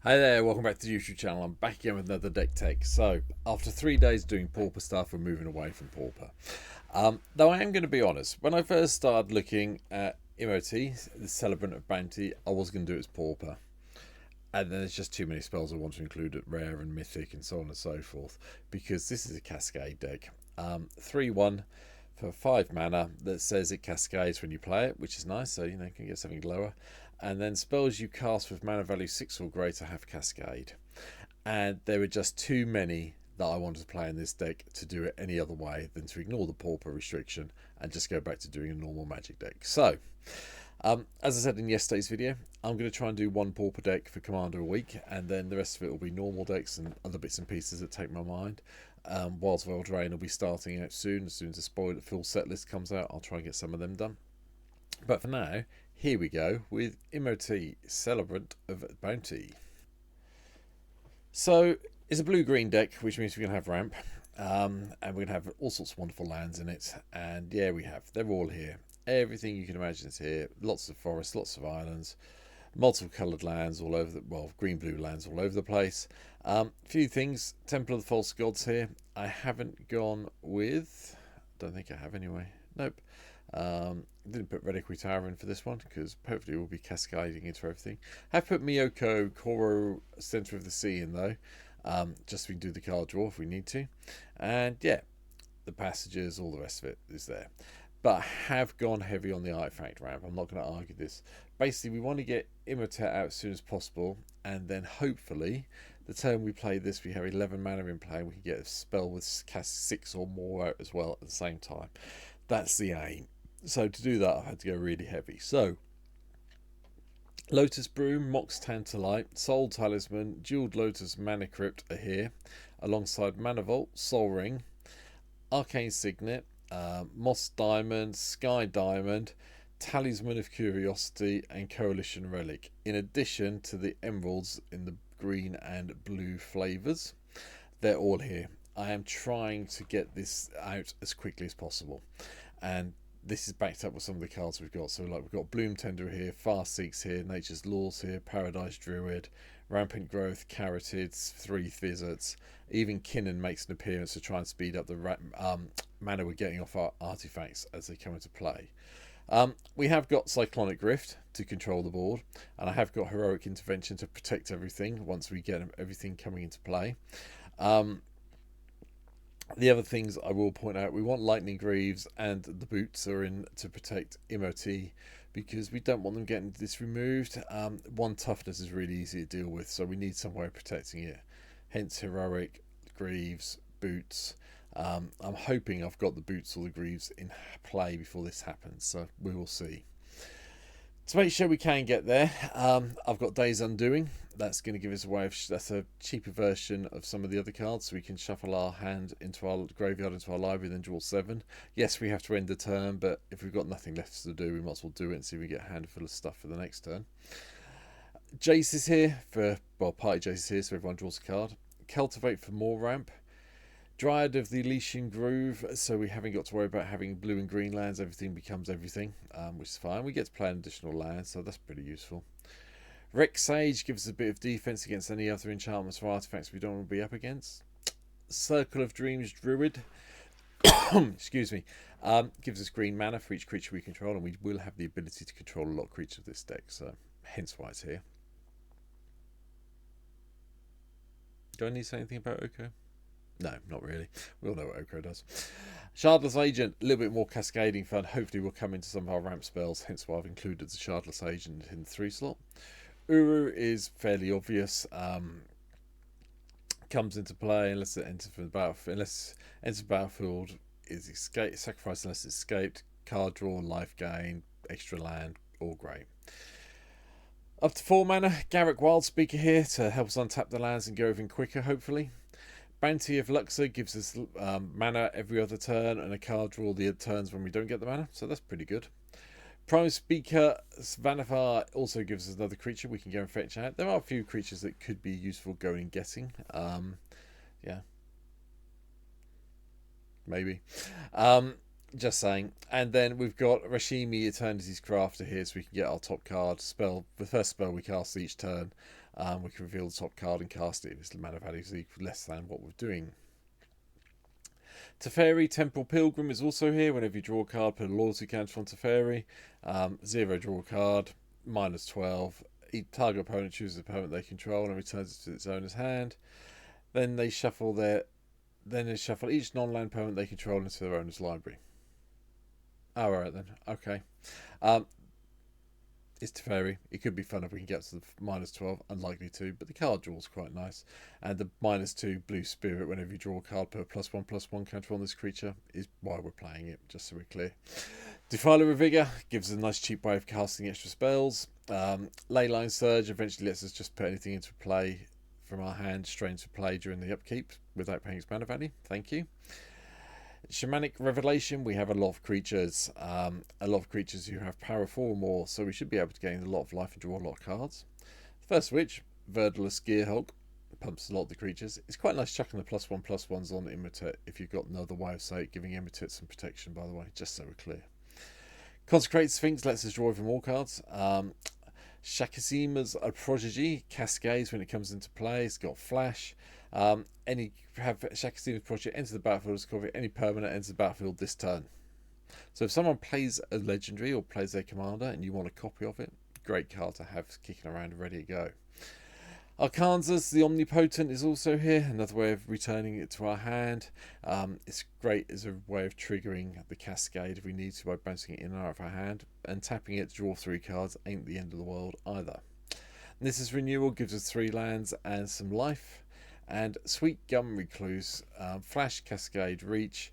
Hi there, welcome back to the YouTube channel. I'm back again with another deck tech. So, after 3 days doing Pauper stuff, we're moving away from Pauper. Though I am going to be honest, when I first started looking at Imoti, the Celebrant of Bounty, I was going to do it as Pauper. And then there's just too many spells I want to include at Rare and Mythic and so on and so forth. Because this is a Cascade deck. 3-1 for 5 mana that says it cascades when you play it, which is nice, so you can get something lower. And then spells you cast with mana value 6 or greater have cascade. And there were just too many that I wanted to play in this deck to do it any other way than to ignore the Pauper restriction and just go back to doing a normal Magic deck. So, as I said in yesterday's video, I'm going to try and do one Pauper deck for Commander a week, and then the rest of it will be normal decks and other bits and pieces that take my mind. Wilds of Eldraine will be starting out soon. As soon as the full set list comes out, I'll try and get some of them done. But for now, here we go with Imoti, Celebrant of Bounty. So it's a blue-green deck, which means we're going to have ramp. And we're going to have all sorts of wonderful lands in it. And yeah, we have. They're all here. Everything you can imagine is here. Lots of forests, lots of islands, multiple coloured lands all over the, well, green-blue lands all over the place. Few things. Temple of the False Gods here. I haven't gone with... don't think I have anyway. Nope. Didn't put Reliquary Tower in for this one because hopefully we'll be cascading into everything. Have put Miyoko, Koro, Centre of the Sea in though, just so we can do the card draw if we need to. And yeah, the passages, all the rest of it is there. But I have gone heavy on the artifact ramp. I'm not going to argue this. Basically, we want to get Imhotep out as soon as possible, and then hopefully, the turn we play this, we have 11 mana in play, and we can get a spell with cast 6 or more out as well at the same time. That's the aim. So to do that, I had to go really heavy. So, Lotus Broom, Mox Tantalite, Soul Talisman, Jeweled Lotus, Mana Crypt are here, alongside Mana Vault, Soul Ring, Arcane Signet, Moss Diamond, Sky Diamond, Talisman of Curiosity, and Coalition Relic, in addition to the emeralds in the green and blue flavours. They're all here. I am trying to get this out as quickly as possible. And this is backed up with some of the cards we've got. So like we've got Bloom Tender here, Fast Seeks here, Nature's Laws here, Paradise Druid, Rampant Growth, Carotids, 3 Visits. Even Kinnan makes an appearance to try and speed up the mana we're getting off our artifacts as they come into play. We have got Cyclonic Rift to control the board, and I have got Heroic Intervention to protect everything once we get everything coming into play. The other things I will point out, we want Lightning Greaves and the boots are in to protect Imoti because we don't want them getting this removed. 1 toughness is really easy to deal with, so we need some way of protecting it. Hence Heroic, Greaves, boots. I'm hoping I've got the boots or the Greaves in play before this happens, so we will see. To make sure we can get there, I've got Days Undoing. That's going to give us a way of... that's a cheaper version of some of the other cards, so we can shuffle our hand into our graveyard, into our library, then draw 7. Yes, we have to end the turn, but if we've got nothing left to do, we might as well do it and see if we get a handful of stuff for the next turn. Jace is here for... well, Party Jace is here, so everyone draws a card. Cultivate for more ramp. Dryad of the Elysian Groove, so we haven't got to worry about having blue and green lands. Everything becomes everything, which is fine. We get to play an additional land, so that's pretty useful. Rex Sage gives us a bit of defense against any other enchantments or artifacts we don't want to be up against. Circle of Dreams Druid, excuse me, gives us green mana for each creature we control, and we will have the ability to control a lot of creatures of this deck, so hence why it's here. Do I need to say anything about Oko? No, not really. We all know what Oko does. Shardless Agent, a little bit more cascading fun. Hopefully we'll come into some of our ramp spells, hence why I've included the Shardless Agent in the 3 slot. Uru is fairly obvious. Comes into play unless it enters from the battlefield. Unless it enters the battlefield, is escape, sacrifice unless it's escaped. Card draw, life gain, extra land, all great. Up to 4 mana, Garruk Wildspeaker here to help us untap the lands and go even quicker, hopefully. Bounty of Luxor gives us mana every other turn and a card draw the turns when we don't get the mana, so that's pretty good. Prime Speaker Svanafar also gives us another creature we can go and fetch out. There are a few creatures that could be useful going and getting. Yeah. Maybe. Just saying. And then we've got Rashimi Eternity's Crafter here, so we can get our top card spell. The first spell we cast each turn, we can reveal the top card and cast it if its mana value is equal less than what we're doing. Teferi Temple Pilgrim is also here. Whenever you draw a card, put a loyalty counter on Teferi. 0, draw a card, -12. Each target opponent chooses a permanent they control and returns it to its owner's hand. Then they shuffle each non-land permanent they control into their owner's library. Alright then, okay. It's Teferi. It could be fun if we can get to the -12. Unlikely to, but the card draw is quite nice. And the -2 blue spirit, whenever you draw a card, put a +1/+1 counter on this creature, is why we're playing it, just so we're clear. Defiler of Vigor gives us a nice cheap way of casting extra spells. Leyline Surge eventually lets us just put anything into play from our hand straight into play during the upkeep without paying its mana value. Thank you. Shamanic Revelation, we have a lot of creatures. Who have power 4 or more, so we should be able to gain a lot of life and draw a lot of cards. First of which, Verdalus Gearhulk pumps a lot of the creatures. It's quite nice chucking the +1/+1s on Imoti if you've got no other way of saying it, giving Imoti some protection, by the way, just so we're clear. Consecrated Sphinx lets us draw even more cards. Shakasima's a Prodigy cascades when it comes into play. It's got flash. Shakasima's Prodigy enter the battlefield as copy. Any permanent enters the battlefield this turn. So if someone plays a legendary or plays their commander and you want a copy of it, great card to have kicking around and ready to go. Arkansas, the Omnipotent, is also here. Another way of returning it to our hand. It's great as a way of triggering the cascade if we need to by bouncing it in and out of our hand. And tapping it to draw 3 cards ain't the end of the world either. This is Renewal, gives us 3 lands and some life. And Sweet Gum Recluse, Flash, Cascade, Reach.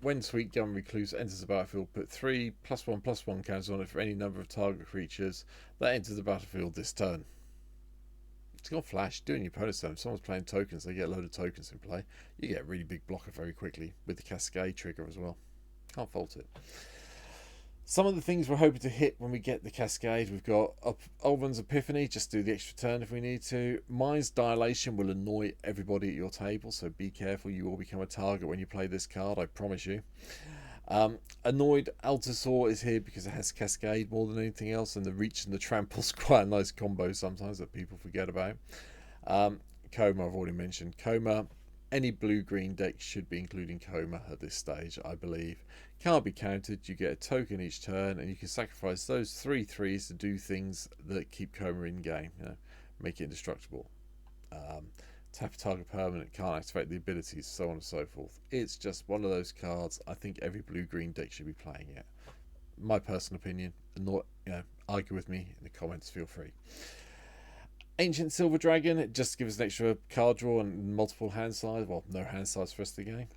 When Sweet Gum Recluse enters the battlefield, put 3 +1/+1 counters on it for any number of target creatures that enter the battlefield this turn. It's got flash, doing your opponent's turn. If someone's playing tokens, they get a load of tokens in play. You get a really big blocker very quickly with the cascade trigger as well. Can't fault it. Some of the things we're hoping to hit when we get the cascade, we've got Ulvan's Epiphany, just do the extra turn if we need to. Mind's Dilation will annoy everybody at your table, so be careful, you will become a target when you play this card, I promise you. Annoyed Altasaur is here because it has cascade more than anything else, and the reach and the trample's quite a nice combo sometimes that people forget about. Coma, I've already mentioned. Coma, any blue-green deck should be including Coma at this stage, I believe. Can't be countered, you get a token each turn, and you can sacrifice those 3 3s to do things that keep Coma in game, make it indestructible. Tap a target permanent, can't activate the abilities, so on and so forth. It's just one of those cards I think every blue-green deck should be playing it. My personal opinion, argue with me in the comments, feel free. Ancient Silver Dragon, just gives us an extra card draw and multiple hand size. Well, no hand size for the rest of the game.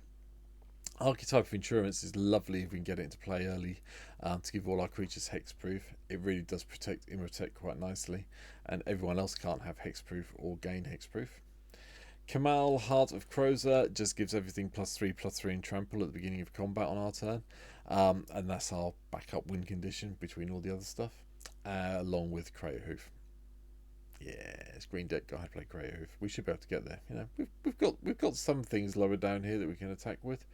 Archetype of Insurance is lovely if we can get it into play early to give all our creatures hexproof. It really does protect Imotech quite nicely, and everyone else can't have hexproof or gain hexproof. Kamal, Heart of Crozer, just gives everything +3/+3 in trample at the beginning of combat on our turn, and that's our backup win condition between all the other stuff, along with Crater Hoof. Yes, green deck guy play Crater Hoof. We should be able to get there. We've got some things lower down here that we can attack with.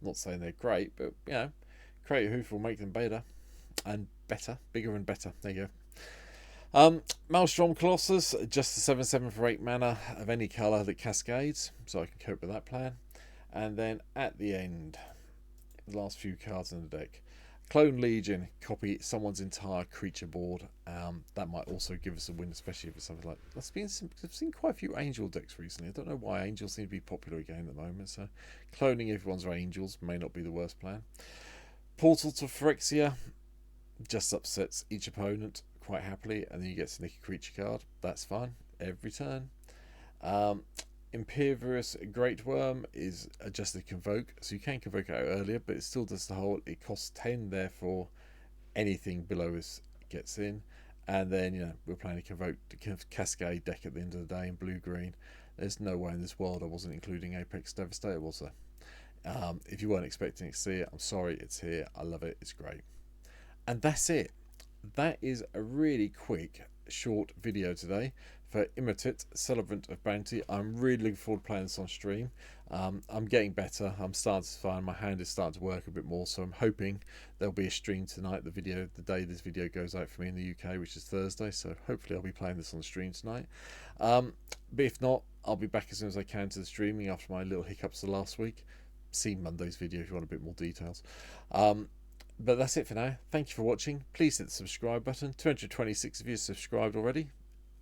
I'm not saying they're great, but Crater Hoof will make them better and better, bigger and better. There you go. Maelstrom Colossus, just a 7/7 for 8 mana of any colour that cascades, so I can cope with that plan. And then at the end, the last few cards in the deck. Clone Legion, copy someone's entire creature board. That might also give us a win, especially if it's something like... I've seen quite a few Angel decks recently. I don't know why Angels seem to be popular again at the moment, so cloning everyone's Angels may not be the worst plan. Portal to Phyrexia just upsets each opponent quite happily, and then you get a sneaky creature card. That's fine every turn. Imperious Great Worm is just a convoke, so you can convoke it out earlier, but it still does the whole. It costs 10, therefore anything below us gets in. And then we're playing a convoke cascade deck at the end of the day in blue green. There's no way in this world I wasn't including Apex Devastator, was there? If you weren't expecting to see it, I'm sorry, it's here. I love it. It's great. And that's it. That is a really quick short video today for Imoti, Celebrant of Bounty. I'm really looking forward to playing this on stream. I'm getting better. I'm starting to find my hand is starting to work a bit more, so I'm hoping there'll be a stream tonight. The day this video goes out for me in the UK, which is Thursday, so hopefully I'll be playing this on the stream tonight. But if not, I'll be back as soon as I can to the streaming after my little hiccups the last week. See Monday's video if you want a bit more details. But that's it for now. Thank you for watching. Please hit the subscribe button. 226 of you subscribed already.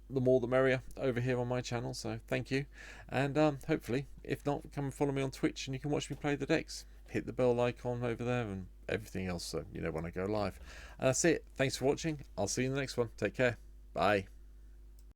The more the merrier over here on my channel, so thank you. And hopefully, if not, come and follow me on Twitch and you can watch me play the decks. Hit the bell icon over there and everything else so you know when I go live. And that's it. Thanks for watching. I'll see you in the next one. Take care. Bye.